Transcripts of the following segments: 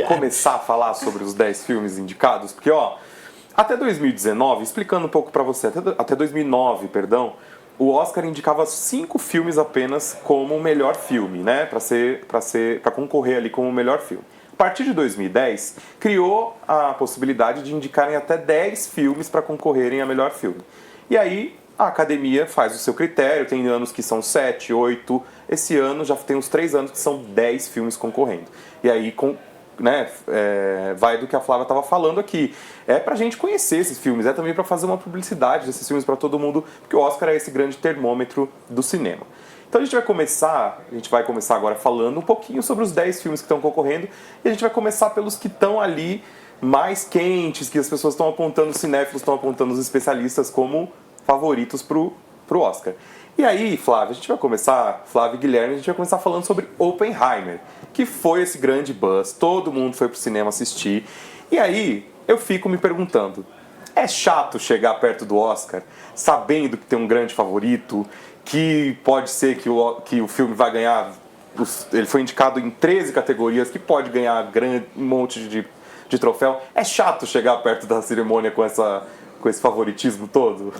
começar a falar sobre os 10 filmes indicados? Porque, até 2019, explicando um pouco pra você, até 2009, perdão, o Oscar indicava 5 filmes apenas como o melhor filme, né? Pra concorrer ali como o melhor filme. A partir de 2010, criou a possibilidade de indicarem até 10 filmes para concorrerem a melhor filme. E aí, a academia faz o seu critério, tem anos que são 7, 8, esse ano já tem uns 3 anos que são 10 filmes concorrendo. E aí, vai do que a Flávia estava falando aqui. É pra gente conhecer esses filmes, é também pra fazer uma publicidade desses filmes pra todo mundo, porque o Oscar é esse grande termômetro do cinema. Então a gente vai começar agora falando um pouquinho sobre os 10 filmes que estão concorrendo, e a gente vai começar pelos que estão ali mais quentes, que as pessoas estão apontando, os cinéfilos estão apontando, os especialistas como favoritos pro Oscar. E aí, Flávia e Guilherme, a gente vai começar falando sobre Oppenheimer, que foi esse grande buzz, todo mundo foi pro cinema assistir. E aí, eu fico me perguntando, é chato chegar perto do Oscar, sabendo que tem um grande favorito, que pode ser que o filme vai ganhar, ele foi indicado em 13 categorias, que pode ganhar um monte de troféu. É chato chegar perto da cerimônia com esse favoritismo todo?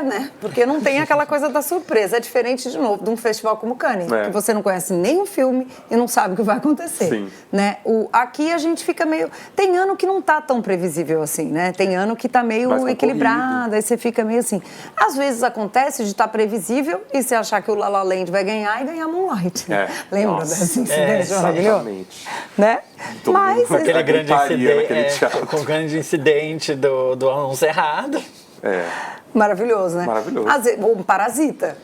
Né? Porque não tem aquela coisa da surpresa. É diferente, de novo, de um festival como Cannes, que você não conhece nenhum filme e não sabe o que vai acontecer. Sim. Né? Aqui a gente fica meio... Tem ano que não tá tão previsível assim, né? Tem ano que tá meio equilibrado, aí você fica meio assim. Às vezes acontece de estar previsível e você achar que o La La Land vai ganhar e ganhar Moonlight. Lembra dessa incidência maravilhosa? Né? Mas aquele grande incidente do anúncio errado. Maravilhoso, né? Maravilhoso. Um Parasita.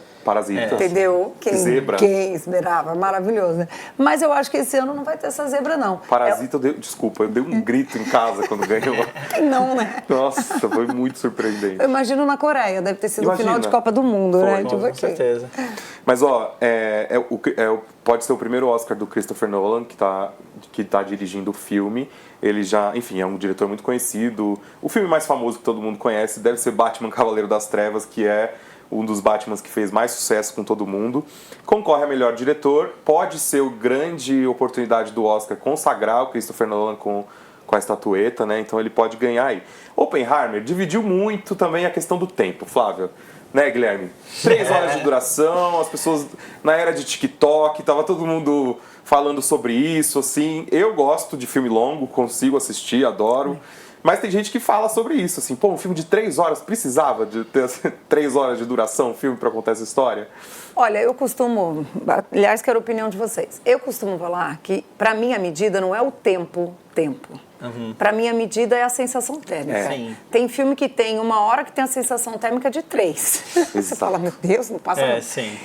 Entendeu? Quem esperava? Maravilhoso, né? Mas eu acho que esse ano não vai ter essa zebra, não. Parasita, eu dei um grito em casa quando ganhou. Não, né? Nossa, foi muito surpreendente. Eu imagino na Coreia, deve ter sido o final de Copa do Mundo, né? Com certeza. Mas, pode ser o primeiro Oscar do Christopher Nolan, que tá dirigindo o filme. Ele já, enfim, é um diretor muito conhecido. O filme mais famoso que todo mundo conhece deve ser Batman Cavaleiro das Trevas, que é um dos Batmans que fez mais sucesso com todo mundo. Concorre a melhor diretor. Pode ser a grande oportunidade do Oscar consagrar o Christopher Nolan com a estatueta, né? Então ele pode ganhar aí. Oppenheimer dividiu muito também a questão do tempo, Flávio. Né, Guilherme? 3 horas de duração, as pessoas na era de TikTok, tava todo mundo falando sobre isso, assim. Eu gosto de filme longo, consigo assistir, adoro. Mas tem gente que fala sobre isso, assim, um filme de 3 horas, precisava de ter 3 horas de duração, um filme pra contar essa história? Olha, eu costumo, aliás, quero a opinião de vocês. Eu costumo falar que, pra mim, a medida não é o tempo. Pra mim, a medida é a sensação térmica. Tem filme que tem 1 hora que tem a sensação térmica de 3. Você fala, meu Deus, não passa nada.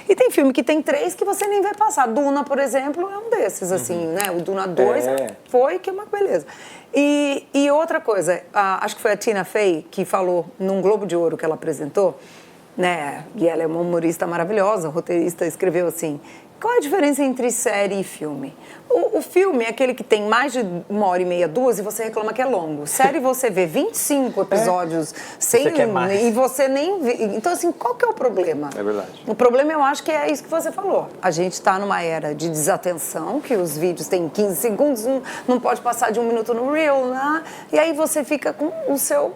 E tem filme que tem 3 que você nem vai passar. Duna, por exemplo, é um desses, assim, né? O Duna 2 foi que é uma beleza. E outra coisa, acho que foi a Tina Fey que falou num Globo de Ouro que ela apresentou, né? E ela é uma humorista maravilhosa, roteirista, escreveu assim: qual é a diferença entre série e filme? O filme é aquele que tem mais de 1h30, 2, e você reclama que é longo. Série você vê 25 episódios e você nem vê. Então, assim, qual que é o problema? É verdade. O problema, eu acho que é isso que você falou. A gente está numa era de desatenção, que os vídeos têm 15 segundos, não pode passar de 1 minuto no Reel, né? E aí você fica com o seu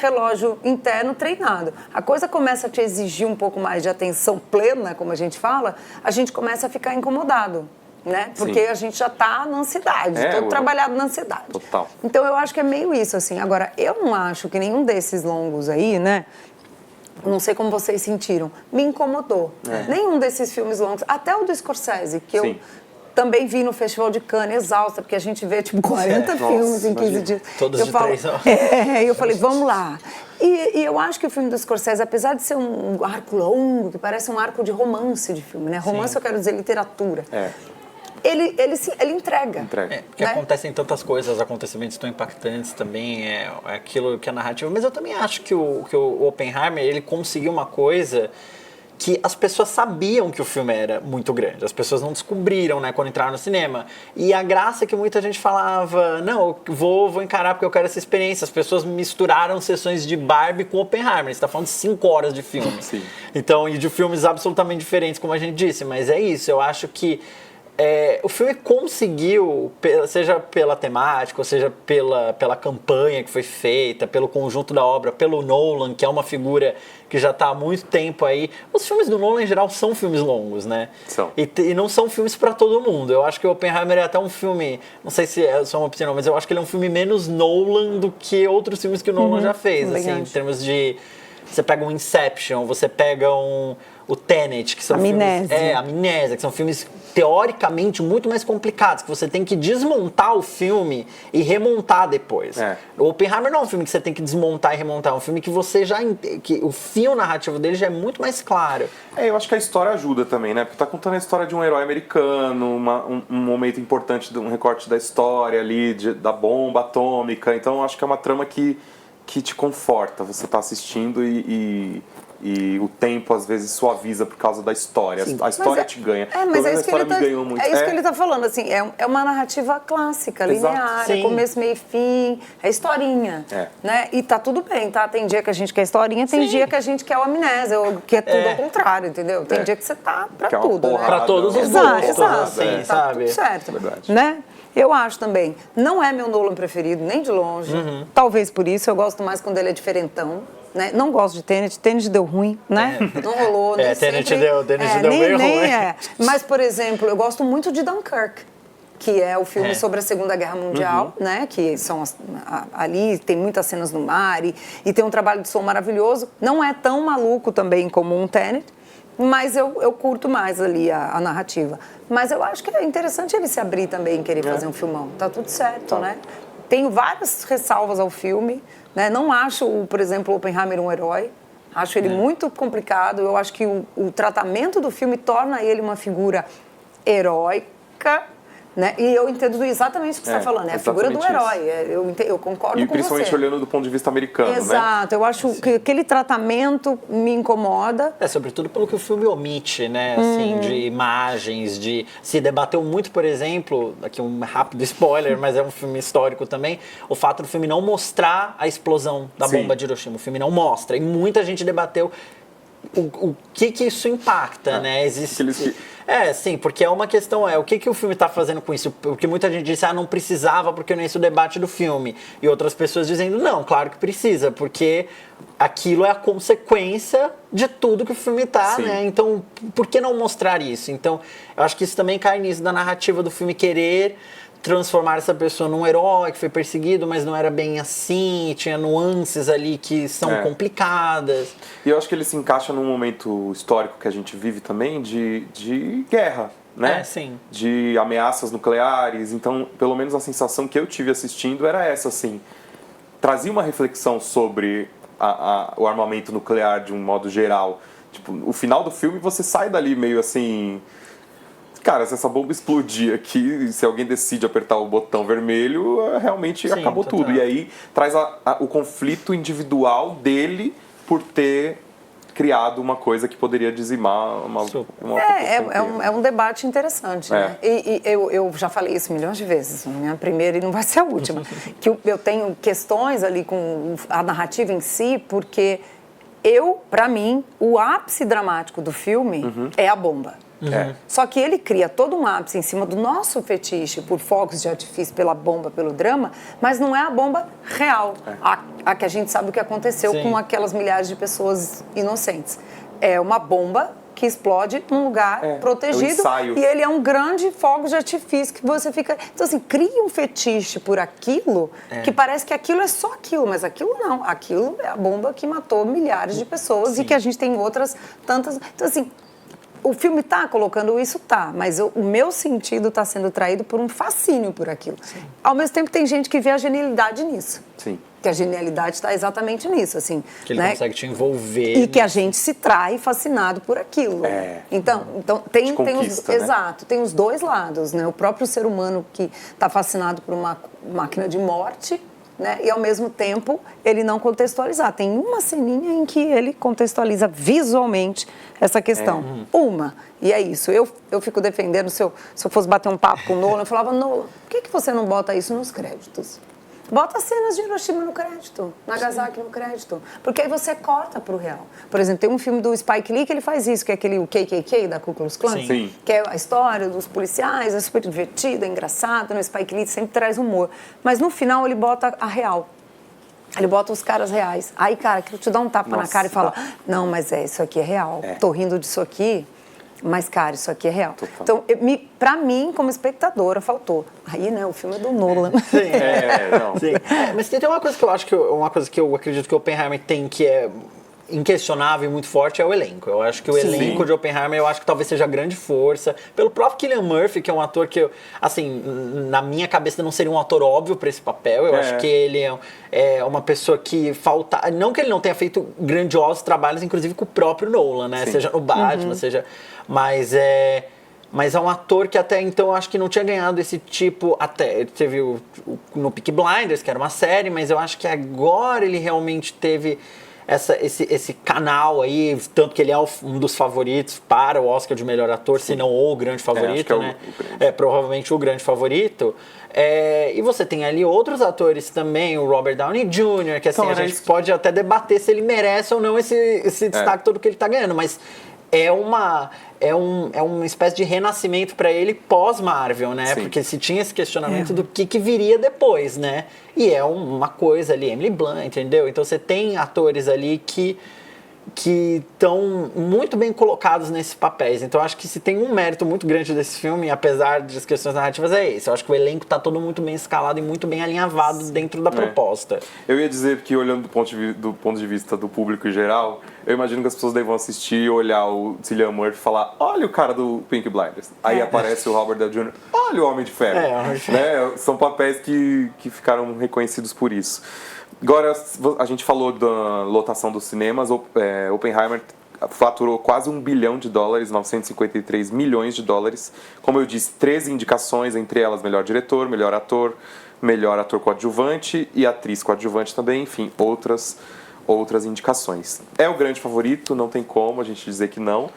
relógio interno treinado. A coisa começa a te exigir um pouco mais de atenção plena, como a gente fala, a gente começa a ficar incomodado, né? Porque a gente já está na ansiedade, todo trabalhado na ansiedade. Total. Então eu acho que é meio isso, assim. Agora, eu não acho que nenhum desses longos aí, né? Não sei como vocês sentiram, me incomodou. Nenhum desses filmes longos, até o do Scorsese, que eu também vi no Festival de Cannes, exausta, porque a gente vê, 40 filmes em 15 dias. Todos de 3 horas. Eu falei, vamos lá. E eu acho que o filme do Scorsese, apesar de ser um arco longo, que parece um arco de romance de filme, né? Romance, eu quero dizer literatura. Ele entrega. Porque acontecem tantas coisas, acontecimentos tão impactantes também, é aquilo que é narrativa. Mas eu também acho que o Oppenheimer, ele conseguiu uma coisa que as pessoas sabiam que o filme era muito grande. As pessoas não descobriram, né, quando entraram no cinema. E a graça é que muita gente falava, não, eu vou encarar porque eu quero essa experiência. As pessoas misturaram sessões de Barbie com Oppenheimer. Você está falando de 5 horas de filme. Então, e de filmes absolutamente diferentes, como a gente disse. Mas é isso, eu acho que o filme conseguiu, seja pela temática, ou seja pela campanha que foi feita, pelo conjunto da obra, pelo Nolan, que é uma figura que já está há muito tempo aí. Os filmes do Nolan, em geral, são filmes longos, né? São. E não são filmes para todo mundo. Eu acho que o Oppenheimer é até um filme, não sei se é só uma opinião, mas eu acho que ele é um filme menos Nolan do que outros filmes que o Nolan já fez, assim, em termos de... Você pega um Inception, você pega o Tenet, que são Amnésia. filmes... Amnésia, que são filmes teoricamente muito mais complicados, que você tem que desmontar o filme e remontar depois. O Oppenheimer não é um filme que você tem que desmontar e remontar, é um filme que você já... que o fio narrativo dele já é muito mais claro. Eu acho que a história ajuda também, né? Porque tá contando a história de um herói americano, um momento importante, um recorte da história ali, da bomba atômica. Então eu acho que é uma trama que te conforta. Você tá assistindo e o tempo às vezes suaviza por causa da história. Sim. A história te ganha. Mas é isso que ele tá, é isso que ele tá falando, assim, é uma narrativa clássica, linear, começo, meio e fim, é historinha, né? E tá tudo bem, tá? Tem dia que a gente quer historinha, tem dia que a gente quer o amnésia, ou que é tudo ao contrário, entendeu? Tem dia que você tá pra tudo, né? Pra todos os gostos, assim, tá sabe? Tudo certo, verdade. Né? Eu acho também. Não é meu Nolan preferido, nem de longe. Talvez por isso, eu gosto mais quando ele é diferentão. Né? Não gosto de Tenet deu ruim, né? Não rolou, nem Tenet sempre. deu meio ruim. Mas, por exemplo, eu gosto muito de Dunkirk, que é o filme sobre a Segunda Guerra Mundial, né? Que são ali, tem muitas cenas no mar e tem um trabalho de som maravilhoso. Não é tão maluco também como um Tenet, mas eu curto mais ali a narrativa. Mas eu acho que é interessante ele se abrir também, querer fazer um filmão. Tá tudo certo, né? Tenho várias ressalvas ao filme, né? Não acho, por exemplo, o Oppenheimer um herói. Acho ele muito complicado. Eu acho que o tratamento do filme torna ele uma figura heróica, né? E eu entendo exatamente o que você está falando. É a figura do herói. Eu concordo com você. E principalmente olhando do ponto de vista americano, Exato. Eu acho que aquele tratamento me incomoda. Sobretudo pelo que o filme omite, né? Assim, de imagens, se debateu muito, por exemplo, aqui um rápido spoiler, mas é um filme histórico também, o fato do filme não mostrar a explosão da bomba de Hiroshima. O filme não mostra. E muita gente debateu o que isso impacta, né? Existe... sim, porque é uma questão, o que o filme está fazendo com isso? Porque muita gente disse, não precisava porque não é esse o debate do filme. E outras pessoas dizendo, não, claro que precisa, porque aquilo é a consequência de tudo que o filme tá, né? Então, por que não mostrar isso? Então, eu acho que isso também cai nisso da narrativa do filme querer transformar essa pessoa num herói que foi perseguido, mas não era bem assim, tinha nuances ali que são complicadas. E eu acho que ele se encaixa num momento histórico que a gente vive também de guerra, né? Sim. De ameaças nucleares. Então, pelo menos a sensação que eu tive assistindo era essa, assim. Trazia uma reflexão sobre o armamento nuclear de um modo geral. Tipo, o final do filme você sai dali meio assim... Cara, se essa bomba explodir aqui, se alguém decide apertar o botão vermelho, realmente acabou tudo. E aí traz o conflito individual dele por ter criado uma coisa que poderia dizimar uma é um debate interessante, né? E eu já falei isso milhões de vezes, minha primeira e não vai ser a última, que eu tenho questões ali com a narrativa em si, porque pra mim, o ápice dramático do filme é a bomba. Só que ele cria todo um ápice em cima do nosso fetiche por fogos de artifício, pela bomba, pelo drama, mas não é a bomba real, a que a gente sabe o que aconteceu com aquelas milhares de pessoas inocentes. É uma bomba que explode num lugar protegido e ele é um grande fogo de artifício que você fica... Então, assim, cria um fetiche por aquilo que parece que aquilo é só aquilo, mas aquilo não. Aquilo é a bomba que matou milhares de pessoas e que a gente tem outras tantas... Então, assim... O filme está colocando isso, mas o meu sentido está sendo traído por um fascínio por aquilo. Ao mesmo tempo, tem gente que vê a genialidade nisso. Que a genialidade está exatamente nisso, assim. Que ele consegue te envolver. E que a gente se trai fascinado por aquilo. Então tem os, né? Exato, tem os dois lados, né? O próprio ser humano que está fascinado por uma máquina de morte, né? E ao mesmo tempo ele não contextualizar. Tem uma ceninha em que ele contextualiza visualmente essa questão. E é isso. Eu fico defendendo, se eu fosse bater um papo com o Nolan, eu falava, Nolan, por que você não bota isso nos créditos? Bota cenas de Hiroshima no crédito, Nagasaki no crédito, porque aí você corta pro real. Por exemplo, tem um filme do Spike Lee que ele faz isso, que é aquele o KKK da Ku Klux Klan, Sim. que é a história dos policiais, é super divertido, é engraçado, no Spike Lee sempre traz humor. Mas no final ele bota a real. Ele bota os caras reais. Aí, cara, aquilo te dá um tapa na cara e fala, não, mas isso aqui é real. Tô rindo disso aqui, mas, cara, isso aqui é real. Total. Então, pra mim, como espectadora, faltou. Aí, né, o filme é do Nolan. Sim, Sim. Mas tem uma coisa que eu acho uma coisa que eu acredito que o Oppenheimer tem que é inquestionável e muito forte é o elenco. Eu acho que o elenco de Oppenheimer, eu acho que talvez seja a grande força. Pelo próprio Cillian Murphy, que é um ator que, assim, na minha cabeça não seria um ator óbvio para esse papel. Eu acho que ele é uma pessoa que falta... Não que ele não tenha feito grandiosos trabalhos, inclusive com o próprio Nolan, né? Sim. Seja no Batman, seja... Mas é um ator que até então eu acho que não tinha ganhado esse tipo. Até teve no Peaky Blinders, que era uma série, mas eu acho que agora ele realmente teve esse canal aí, tanto que ele é um dos favoritos para o Oscar de melhor ator, se não o grande favorito, né? Provavelmente o grande favorito. E você tem ali outros atores também, o Robert Downey Jr., que assim, então, a gente pode até debater se ele merece ou não esse destaque todo que ele está ganhando, mas é uma espécie de renascimento para ele pós-Marvel, né? Sim. Porque se tinha esse questionamento do que viria depois, né? E é uma coisa ali, Emily Blunt, entendeu? Então você tem atores ali que estão muito bem colocados nesses papéis. Então eu acho que se tem um mérito muito grande desse filme, apesar das questões narrativas, é esse. Eu acho que o elenco está todo muito bem escalado e muito bem alinhavado dentro da proposta. Eu ia dizer que, olhando do ponto de vista do público em geral, eu imagino que as pessoas devam assistir e olhar o Cillian Murphy e falar, olha o cara do Peaky Blinders. Aí aparece o Robert Downey Jr., olha o Homem de Ferro. Homem de Ferro. Né? São papéis que ficaram reconhecidos por isso. Agora, a gente falou da lotação dos cinemas. Oppenheimer faturou quase $1 bilhão, 953 milhões de dólares. Como eu disse, 13 indicações, entre elas melhor diretor, melhor ator coadjuvante e atriz coadjuvante também, enfim, outras indicações. É o grande favorito, não tem como a gente dizer que não.